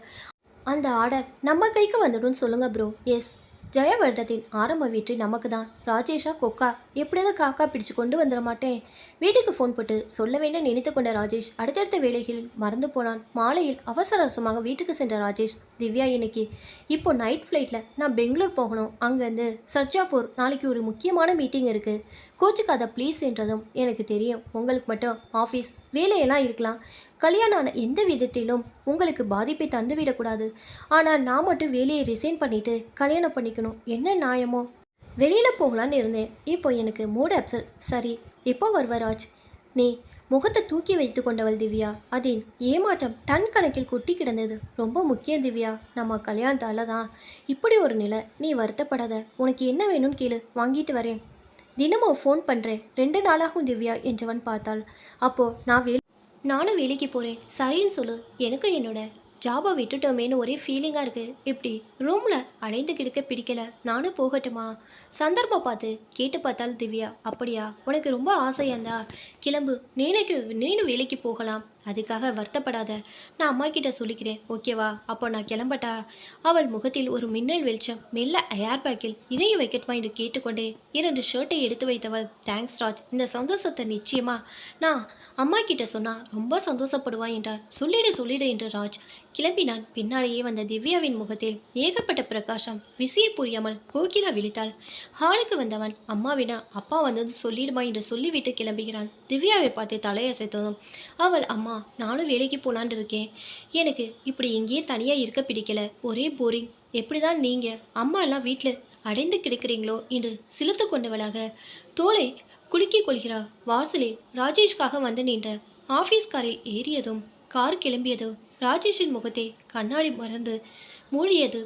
அந்த ஆர்டர் நம்ம கைக்கு வந்துடும் சொல்லுங்க ப்ரோ. எஸ், ஜெய வருடத்தின் ஆரம்ப வெற்றி நமக்கு தான். ராஜேஷா கொக்கா எப்படியாவது காக்கா பிடிச்சு கொண்டு வந்துட மாட்டேன். வீட்டுக்கு ஃபோன் போட்டு சொல்ல வேண்டும் நினைத்து கொண்ட ராஜேஷ் அடுத்தடுத்த வேலைகளில் மறந்து போனான். மாலையில் அவசர அவசரமாக வீட்டுக்கு சென்ற ராஜேஷ், திவ்யா இன்னைக்கு இப்போ நைட் ஃப்ளைட்டில் நான் பெங்களூர் போகணும். அங்கேருந்து சர்ஜாப்பூர். நாளைக்கு ஒரு முக்கியமான மீட்டிங் இருக்குது. கோச்சுக்காத ப்ளீஸ் என்றதும், எனக்கு தெரியும் உங்களுக்கு மட்டும் ஆஃபீஸ் வேலையெல்லாம் இருக்கலாம். கல்யாணம் ஆன எந்த விதத்திலும் உங்களுக்கு பாதிப்பை தந்துவிடக்கூடாது. ஆனால் நான் மட்டும் வேலையை ரிசைன் பண்ணிவிட்டு கல்யாணம் பண்ணிக்கணும். என்ன நியாயமோ? வெளியில் போகலான்னு இருந்தேன். இப்போ எனக்கு மூட் அப்செட். சரி, எப்போ வருவ ராஜ்? நீ முகத்தை தூக்கி வைத்து கொண்டவள் திவ்யா. அதில் ஏமாற்றம் டன் கணக்கில் கொட்டி கிடந்தது. ரொம்ப முக்கியம் திவ்யா, நம்ம கல்யாணத்தால் தான் இப்படி ஒரு நிலை. நீ வருத்தப்படாத. உனக்கு என்ன வேணும்னு கேளு, வாங்கிட்டு வரேன். தினமும் ஃபோன் பண்ணுறேன். 2 நாளாகும் திவ்யா என்றவன் பார்த்தாள். அப்போது நானும் வேலைக்கு போகிறேன். சரின்னு சொல்லு. எனக்கு என்னோட ஜாபை விட்டுட்டோமேன்னு ஒரே ஃபீலிங்காக இருக்குது. இப்படி ரூமில் அடைந்து கிடக்க பிடிக்கல. நானும் போகட்டுமா? சந்தர்ப்பம் பார்த்து கேட்டு பார்த்தால் திவ்யா. அப்படியா? உனக்கு ரொம்ப ஆசையாக இருந்தா கிளம்பு. நீனும் வேலைக்கு போகலாம். அதுக்காக வருத்தப்படாத. நான் அம்மா கிட்ட சொல்லிக்கிறேன். ஓகேவா? அப்போ நான் கிளம்பட்டா? அவள் முகத்தில் ஒரு மின்னல் வெளிச்சம். மெல்ல ஏர் பேக்கில் இதையும் வைக்கட்டுமா என்று கேட்டுக்கொண்டே 2 ஷர்ட்டை எடுத்து வைத்தவள், தேங்க்ஸ் ராஜ். இந்த சந்தோஷத்தை நிச்சயமா நான் அம்மா கிட்ட சொன்னா ரொம்ப சந்தோஷப்படுவான் என்றார். சொல்லிடு என்று ராஜ் கிளம்பினான். பின்னாலேயே வந்த திவ்யாவின் முகத்தில் ஏகப்பட்ட பிரகாசம். விஷயம் புரியாமல் கோகிலா விழித்தாள். ஹாலுக்கு வந்தவன், அம்மாவினா அப்பா வந்தது சொல்லிடுமா என்று சொல்லிவிட்டு கிளம்புகிறான். திவ்யாவை பார்த்து தலையசைத்ததும் அவள், அம்மா நானும் வேலைக்கு போலான் இருக்கேன். எனக்கு இப்படி இங்கேயே தனியாக இருக்க பிடிக்கல. ஒரே போரிங். எப்படி தான் நீங்கள் அம்மா எல்லாம் வீட்டில் அடைந்து கிடக்கிறீங்களோ என்று சிலுத்து கொண்டவளாக தோலை குலுக்கிக் கொள்கிறார். வாசலில் ராஜேஷ்காக வந்து நின்ற ஆஃபீஸ் காரில் ஏறியதும் கார் கிளம்பியதும் ராஜேஷின் முகத்தை கண்ணாடி மறந்து மூடியது.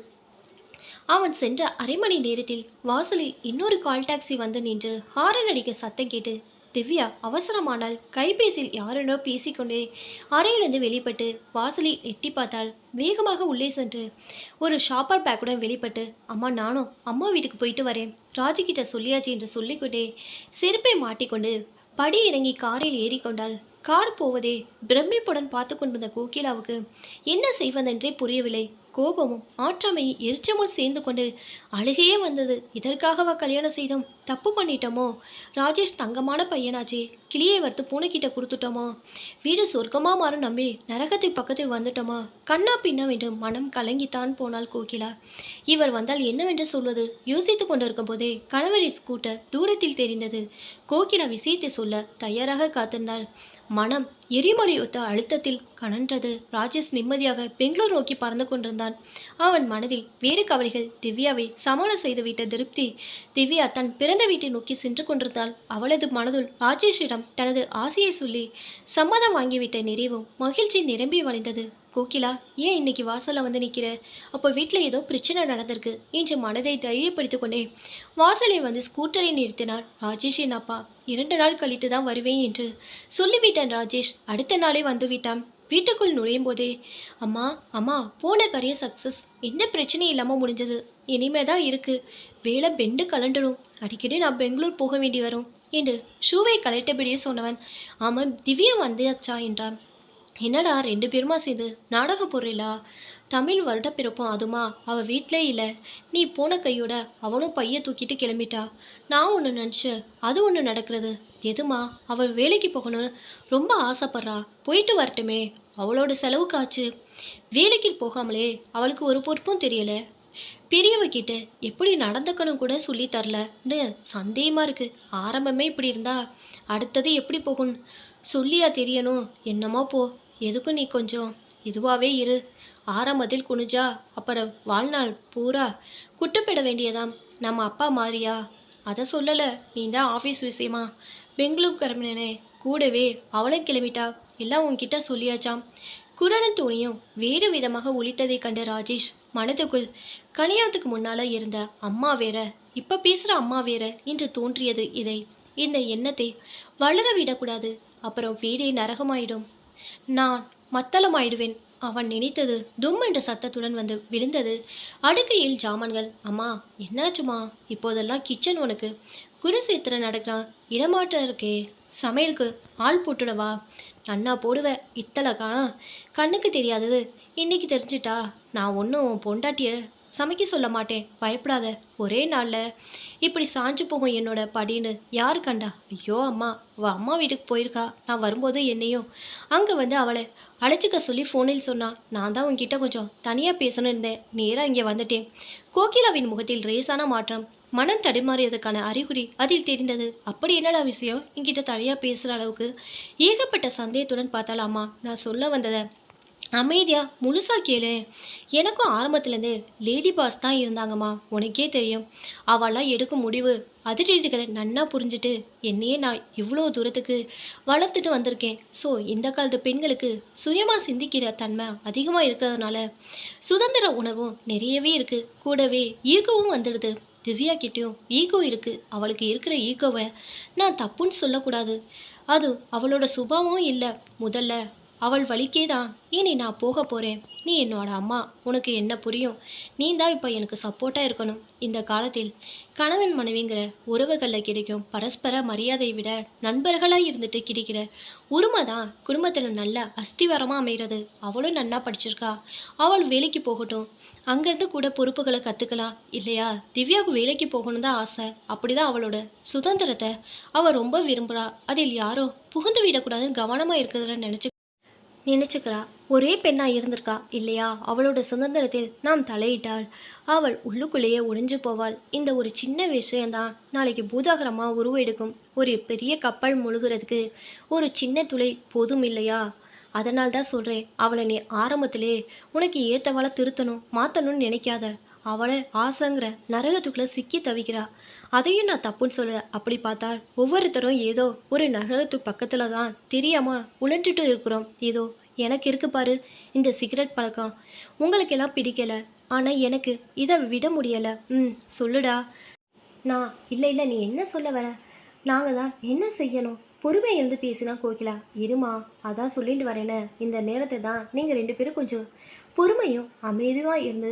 அவன் சென்ற அரை மணி நேரத்தில் வாசலில் இன்னொரு கால் டாக்ஸி வந்து நின்று ஹாரன் அடிக்க சத்தம் கேட்டு திவ்யா அவசரமானால் கைபேசியில் யாரெனோ பேசிக்கொண்டே அறையிலிருந்து வெளிப்பட்டு வாசலில் எட்டி பார்த்தால் வேகமாக உள்ளே சென்று ஒரு ஷாப்பர் பேக்குடன் வெளிப்பட்டு, அம்மா நானும் அம்மா வீட்டுக்கு போயிட்டு வரேன். ராஜிக்கிட்ட சொல்லியாச்சு என்று சொல்லிக்கொண்டே செருப்பை மாட்டிக்கொண்டு படி இறங்கி காரில் ஏறிக்கொண்டாள். கார் போவதே பிரமிப்புடன் பார்த்து கொண்டிருந்த கோகிலாவுக்கு என்ன செய்வதென்றே புரியவில்லை. கோபமும் ஆற்றாமையும் எரிச்சமும் சேர்ந்து கொண்டு அழுகையே வந்தது. இதற்காகவா கல்யாணம் செய்தோம்? தப்பு பண்ணிட்டோமோ? ராஜேஷ் தங்கமான பையனாச்சே, கிளியை வறுத்து பூனைக்கிட்ட கொடுத்துட்டோமோ? வீடு சொர்க்கமாக மாறும் நம்பி நரகத்தை பக்கத்தில் வந்துட்டோமா? கண்ணா பின்னா என்று மனம் கலங்கித்தான் போனாள் கோகிலா. இவர் வந்தால் என்னவென்று சொல்வது யோசித்து கொண்டிருக்கும் போதே கணவரின் ஸ்கூட்டர் தூரத்தில் தெரிந்தது. கோகிலா விஷயத்தை சொல்ல தயாராக காத்திருந்தாள். மனம் எரிமலையொத்த அழுத்தத்தில் கனன்றது. ராஜேஷ் நிம்மதியாக பெங்களூர் நோக்கி பறந்து கொண்டிருந்தான். அவன் மனதில் வேறு கவலைகள். திவ்யாவை சமாளம் செய்துவிட்ட திருப்தி. திவ்யா தன் பிறந்த வீட்டை நோக்கி சென்று கொண்டிருந்தாள். அவளது மனதுள் ராஜேஷிடம் தனது ஆசையை சொல்லி சம்மதம் வாங்கிவிட்ட நிறைவும் மகிழ்ச்சி நிரம்பி வழிந்தது. கோகிலா, ஏன் இன்னைக்கு வாசலில் வந்து நிற்கிற? அப்போ வீட்டில் ஏதோ பிரச்சனை நடந்திருக்கு என்று மனதை தைரியப்படுத்தி கொண்டே வாசலை வந்து ஸ்கூட்டரை நிறுத்தினார் ராஜேஷின் அப்பா. 2 நாள் கழித்து தான் வருவேன் என்று சொல்லிவிட்டான் ராஜேஷ். அடுத்த நாளே வந்துவிட்டான். வீட்டுக்குள் நுழையும் போதே, அம்மா அம்மா போன கரியர் சக்ஸஸ், எந்த பிரச்சனையும் இல்லாமல் முடிஞ்சது. இனிமே தான் இருக்குது. வேலை பெண்டு கலண்டடும். அடிக்கடி நான் பெங்களூர் போக வேண்டி வரும் என்று ஷூவை கலைத்தபடியே சொன்னவன், ஆமாம் திவ்யா வந்தாச்சா என்றான். என்னடா 2 பேருமா சேர்ந்து நாடகம் போடுறீங்களா? தமிழ் வருட பிறப்பும் அதுமா அவள் வீட்டிலே இல்லை. நீ போன கையோட அவனும் பைய தூக்கிட்டு கிளம்பிட்டா. நான் ஒன்று நினச்சேன், அது ஒன்று நடக்கிறது. எதுமா? அவள் வேலைக்கு போகணும்னு ரொம்ப ஆசைப்பட்றா. போயிட்டு வரட்டுமே, அவளோட செலவுக்காச்சு. வேலைக்கு போகாமலே அவளுக்கு ஒரு பொறுப்பும் தெரியலை. பெரியவகிட்ட எப்படி நடந்துக்கணும் கூட சொல்லி தரலன்னு சந்தேகமாக இருக்குது. ஆரம்பமே இப்படி இருந்தா அடுத்தது எப்படி போகும் சொல்லியா தெரியணும்? என்னமோ போ. எதுக்கும் நீ கொஞ்சம் இதுவாகவே இரு. ஆரம்பத்தில் குனிஞ்சா அப்புறம் வாழ்நாள் பூரா குட்டுப்பட வேண்டியதாம். நம்ம அப்பா மாதிரியா? அதை சொல்லலை. நீ தான் ஆஃபீஸ் விஷயமா பெங்களூர் கிளம்பினே. கூடவே அவளும் கிளம்பிட்டா. எல்லாம் உன்கிட்ட சொல்லியாச்சாம். குரலும் துணியும் வேறு விதமாக ஒலித்ததை கண்ட ராஜேஷ் மனதுக்குள் கல்யாணத்துக்கு முன்னால இருந்த அம்மா வேற, இப்ப பேசுற அம்மா வேற என்று தோன்றியது. இந்த எண்ணத்தை வளர விடக்கூடாது, அப்புறம் வீடே நரகமாயிடும், நான் மத்தளமாயிடுவேன். அவன் நினைத்தது தும் என்ற சத்தத்துடன் வந்து விழுந்தது. அடுக்கையில் ஜாமான்கள். அம்மா என்னாச்சுமா? இப்போதெல்லாம் கிச்சன் உனக்கு குருசேத்திரம் நடக்கிறான், இடமாற்றம் இருக்கே. சமையலுக்கு ஆள் போட்டுடவா? நன்னா போடுவ. இத்தலை காணா கண்ணுக்கு தெரியாதது இன்னைக்கு தெரிஞ்சிட்டா நான் ஒன்றும் பொண்டாட்டிய சமைக்க சொல்ல மாட்டேன், பயப்படாத. ஒரே நாளில் இப்படி சாஞ்சு போகும் என்னோட படின்னு யார் கண்டா? ஐயோ அம்மா, அவள் அம்மா வீட்டுக்கு போயிருக்கா. நான் வரும்போது என்னையும் அங்கே வந்து அவளை அழைச்சிக்க சொல்லி ஃபோனில் சொன்னான். நான் தான் உன்கிட்ட கொஞ்சம் தனியாக பேசணும் இருந்தேன், நேராக இங்கே வந்துட்டேன். கோகிலாவின் முகத்தில் லேசான மாற்றம், மனம் தடுமாறியதுக்கான அறிகுறி அதில் தெரிந்தது. அப்படி என்னடா விஷயம்? என்கிட்ட தனியாக பேசுகிற அளவுக்கு ஏகப்பட்ட சந்தேகத்துடன் பார்த்தாலாமா? நான் சொல்ல வந்ததை அமைதியா முழுசா கேளு. எனக்கும் ஆரம்பத்துலேருந்து லேடி பாஸ் தான் இருந்தாங்கம்மா, உனக்கே தெரியும். அவளாம் எடுக்கும் முடிவு அதிரடிகளை நன்னா புரிஞ்சுட்டு என்னையே நான் இவ்வளோ தூரத்துக்கு வளர்த்துட்டு வந்திருக்கேன். ஸோ இந்த காலத்து பெண்களுக்கு சுயமாக சிந்திக்கிற தன்மை அதிகமாக இருக்கிறதுனால சுதந்திர உணர்வும் நிறையவே இருக்குது. கூடவே ஈகோவும் வந்துடுது. திவ்யா கிட்டேயும் ஈகோ இருக்குது. அவளுக்கு இருக்கிற ஈகோவை நான் தப்புன்னு சொல்லக்கூடாது. அது அவளோட சுபாவம் இல்லை. முதல்ல அவள் வழிக்கே தான் இனி நான் போக போகிறேன். நீ என்னோட அம்மா, உனக்கு என்ன புரியும்? நீ தான் இப்போ எனக்கு சப்போர்ட்டாக இருக்கணும். இந்த காலத்தில் கணவன் மனைவிங்கிற உறவுகளில் கிடைக்கும் பரஸ்பர மரியாதையை விட நண்பர்களாக இருந்துட்டு கிடைக்கிற உரிமை தான் குடும்பத்தில் நல்ல அஸ்திவாரமாக அமைகிறது. அவளும் நன்னா படிச்சிருக்கா, அவள் வேலைக்கு போகட்டும். அங்கேருந்து கூட பொறுப்புகளை கற்றுக்கலாம் இல்லையா? திவ்யாவுக்கு வேலைக்கு போகணும் தான் ஆசை. அப்படி தான் அவளோட சுதந்திரத்தை அவள் ரொம்ப விரும்புகிறா. அதில் யாரோ புகுந்து விடக்கூடாதுன்னு கவனமாக இருக்கிறதுல நினச்சிக்கிறா. ஒரே பெண்ணாக இருந்திருக்கா இல்லையா? அவளோட சுதந்திரத்தில் நாம் தலையிட்டால் அவள் உள்ளுக்குள்ளேயே ஒளிஞ்சு போவாள். இந்த ஒரு சின்ன விஷயந்தான் நாளைக்கு பூதாகரமாக உருவெடுக்கும். ஒரு பெரிய கப்பல் முழுகிறதுக்கு ஒரு சின்ன துளை போதும் இல்லையா? அதனால் தான் சொல்கிறேன், அவளை நீ ஆரம்பத்திலே உனக்கு ஏற்றவளை திருத்தணும் மாற்றணும்னு நினைக்காத. அவளை ஆசைங்கிற நரகத்துக்குள்ளே சிக்கி தவிக்கிறா. அதையும் நான் தப்புன்னு சொல்லலை. அப்படி பார்த்தால் ஒவ்வொருத்தரும் ஏதோ ஒரு நரகத்து பக்கத்தில் தான் தெரியாமல் உழஞ்சிட்டு இருக்கிறோம். ஏதோ எனக்கு இருக்கு பாரு இந்த சிகரெட் பழக்கம். உங்களுக்கெல்லாம் பிடிக்கலை, ஆனால் எனக்கு இதை விட முடியலை. சொல்லுடா. நான் இல்லை இல்லை, நீ என்ன சொல்ல வர? நாங்கள் தான் என்ன செய்யணும்? பொறுமை இருந்து பேசினா கோகிலா. இருமா, அதான் சொல்லிட்டு வரேன்னு. இந்த நேரத்தை தான் நீங்கள் ரெண்டு பேரும் கொஞ்சம் பொறுமையும் அமைதியாக இருந்து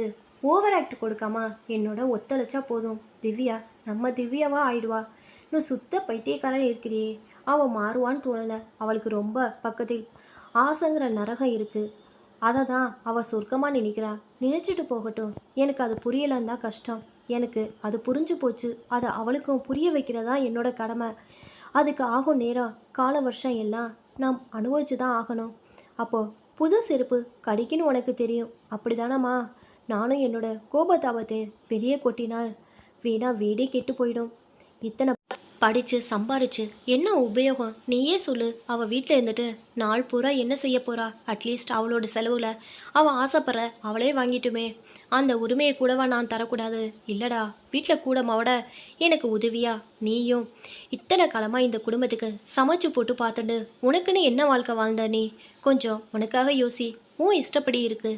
ஓவர் ஆக்ட் கொடுக்காம என்னோட ஒத்துழைச்சா போதும். திவ்யா நம்ம திவ்யாவா ஆயிடுவா. இன்னும் சுத்த பைத்தியக்காரன் இருக்கிறியே. அவள் மாறுவான்னு தோணலை. அவளுக்கு ரொம்ப பக்கத்தில் ஆசைங்கிற நரகம் இருக்குது. அதை தான் அவள் சொர்க்கமாக நினைக்கிறா. நினச்சிட்டு போகட்டும். எனக்கு அது புரியலன்னு தான் கஷ்டம். எனக்கு அது புரிஞ்சு போச்சு. அதை அவளுக்கும் புரிய வைக்கிறதா என்னோட கடமை. அதுக்கு ஆகும் நேரம் கால வருஷம் எல்லாம் நாம் அனுபவிச்சு தான் ஆகணும். அப்போது புது செருப்பு கடிக்குன்னு உனக்கு தெரியும், அப்படி தானம்மா? நானும் என்னோட கோபத்தாபத்தை வெளியே கொட்டினால் வீணா வீடே கெட்டு போயிடும். இத்தனை படித்து சம்பாரிச்சு என்ன உபயோகம்? நீயே சொல்லு. அவள் வீட்டில் இருந்துட்டு நாள் பூரா என்ன செய்ய போகிறா? அட்லீஸ்ட் அவளோட செலவில் அவள் ஆசைப்படுற அவளே வாங்கிட்டுமே. அந்த உரிமையை கூடவா நான் தரக்கூடாது? இல்லைடா, வீட்டில் கூட மாவோட எனக்கு உதவியா நீயும் இத்தனை காலமாக இந்த குடும்பத்துக்கு சமைச்சு போட்டு பார்த்துட்டு உனக்குன்னு என்ன வாழ்க்கை வாழ்ந்த நீ? கொஞ்சம் உனக்காக யோசி. உன் இஷ்டப்படி இருக்கு.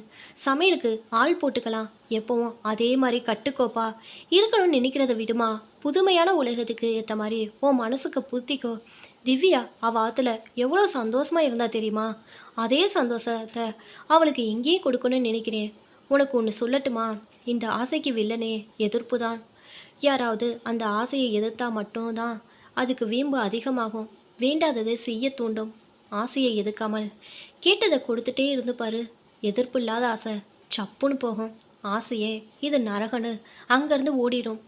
சமையலுக்கு ஆள் போட்டுக்கலாம். எப்பவும் அதே மாதிரி கட்டுக்கோப்பா இருக்கணும்னு நினைக்கிறத விடுமா. புதுமையான உலகத்துக்கு ஏற்ற மாதிரி உன் மனசுக்கு புத்திக்கோ. திவ்யா அவள் ஆற்றுல எவ்வளோ சந்தோஷமாக இருந்தா தெரியுமா? அதே சந்தோஷத்தை அவளுக்கு எங்கேயும் கொடுக்கணும்னு நினைக்கிறேன். உனக்கு ஒன்று சொல்லட்டுமா? இந்த ஆசைக்கு வில்லனே எதிர்ப்பு தான். யாராவது அந்த ஆசையை எதிர்த்தா மட்டும்தான் அதுக்கு வீம்பு அதிகமாகும், வேண்டாததை செய்ய தூண்டும். ஆசையை எதுக்காமல் கேட்டதை கொடுத்துட்டே இருந்து பாரு. எதிர்ப்பு இல்லாத ஆசை சப்புன்னு போகும். ஆசையே இது நரகன்னு அங்கேருந்து ஓடிடும்.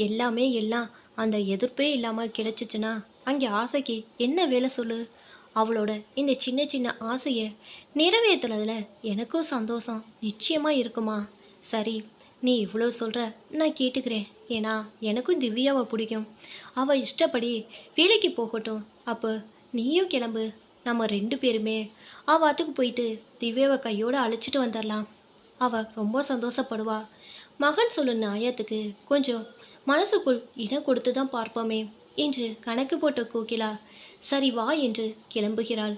எல்லாமே எல்லாம் அந்த எதிர்ப்பே இல்லாமல் கிடைச்சிச்சுன்னா அங்கே ஆசைக்கு என்ன வேலை சொல்லு? அவளோட இந்த சின்ன சின்ன ஆசையை நிறைவேற்றுறதுல எனக்கும் சந்தோஷம் நிச்சயமாக இருக்குமா? சரி, நீ இவ்வளோ சொல்கிற, நான் கேட்டுக்கிறேன். ஏன்னா எனக்கும் திவ்யாவை பிடிக்கும். அவள் இஷ்டப்படி வேலைக்கு போகட்டும். அப்போ நீயும் கிளம்பு. நம்ம ரெண்டு பேருமே அவத்துக்கு போயிட்டு திவ்யாவை கையோடு அழைச்சிட்டு வந்துடலாம். அவள் ரொம்ப சந்தோஷப்படுவா. மகன் சொல்லும் நியாயத்துக்கு கொஞ்சம் மனசுக்குள் இடம் கொடுத்து தான் பார்ப்போமே என்று கணக்கு போட்ட கோகிலா சரி வா என்று கிளம்புகிறாள்.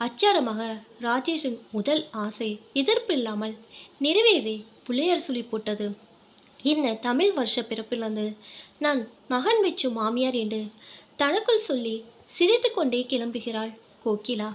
அச்சாரமாக ராஜேஷின் முதல் ஆசை எதிர்ப்பு இல்லாமல் நிறைவேறி புள்ளையார் சுழி போட்டது. இந்த தமிழ் வருஷ பிறப்பிலிருந்து நான் மகன் மெச்சும் மாமியார் என்று தனக்குள் சொல்லி சிரித்து கொண்டே கிளம்புகிறாள் கோகிலா.